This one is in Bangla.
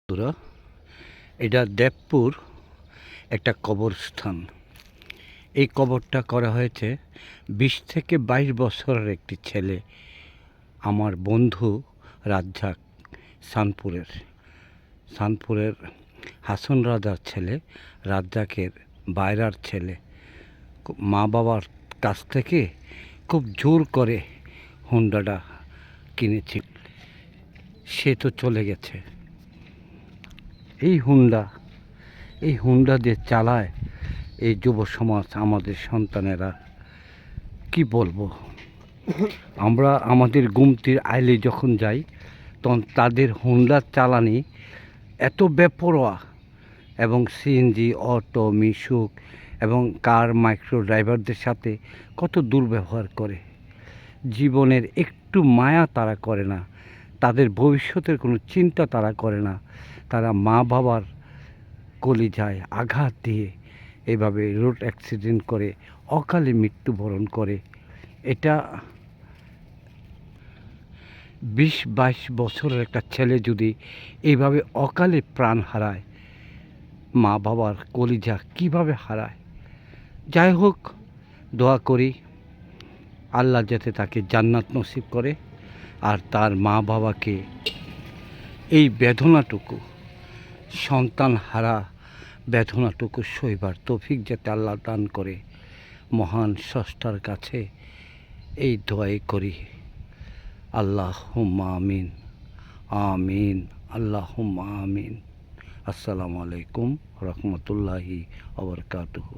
বন্ধুরা, এটা দেবপুর একটা কবরস্থান। এই কবরটা করা হয়েছে 20 থেকে 22 বছরের একটি ছেলে, আমার বন্ধু রাজ্জাক, সানপুরের হাসন রাজার ছেলে, রাজ্জাকের বাইরার ছেলে। মা বাবার কাছ থেকে খুব জোর করে হুন্ডাটা কিনেছি। সে তো চলে গেছে। এই হুন্ডা যে চালায় এই যুব সমাজ, আমাদের সন্তানেরা, কি বলবো, আমরা আমাদের গুমতির আইলে যখন যাই তখন তাদের হুন্ডার চালানি এত বেপরোয়া, এবং সিএনজি, অটো, মিশুক এবং কার মাইক্রো ড্রাইভারদের সাথে কত দুর্ব্যবহার করে। জীবনের একটু মায়া তারা করে না, তাদের ভবিষ্যতের কোনো চিন্তা তারা করে না। তারা মা বাবার কলিজায় আঘাত দিয়ে এভাবে রোড অ্যাক্সিডেন্ট করে অকালে মৃত্যুবরণ করে। এটা 20-22 বছরের একটা ছেলে যদি এইভাবে অকালে প্রাণ হারায়, মা বাবার কলিজা কিভাবে হারায়। যাই হোক, দোয়া করি আল্লাহ যাতে তাকে জান্নাত নসিব করে, আর তার মা বাবাকে এই বেদনাটুকু, সন্তান হারা বেদনাটুকু সইবার তৌফিক যাতে আল্লাহ দান করে। মহান স্রষ্টার কাছে এই দোয়াই করি। আল্লাহুম্মা আমিন, আমিন, আল্লাহুম্মা আমিন। আসসালামু আলাইকুম রহমতুল্লাহি ওয়া বারাকাতুহু।